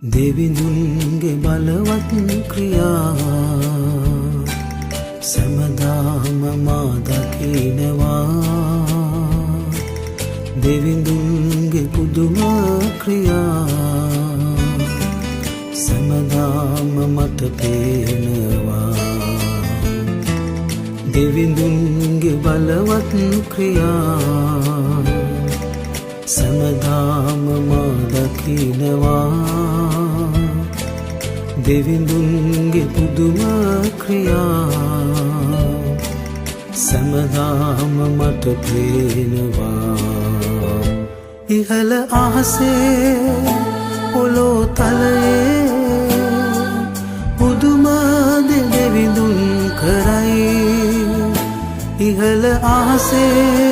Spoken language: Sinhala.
දෙවිඳුන්ගේ බලවත් ක්‍රියා සැමදාම මා දකිනවා. දෙවිඳුන්ගේ පුදුම ක්‍රියා සැමදාම මට පේනවා. දෙවිඳුන්ගේ බලවත් ක්‍රියා සැමදාම මා දකිනවා. දෙවිඳුන්ගේ පුදුම ක්‍රියා සැමදාම මට පේනවා. ඉහළ අහසේ පොළොව තලයේ පුදුම දෙවිඳුන් කරයි. ඉහළ අහසේ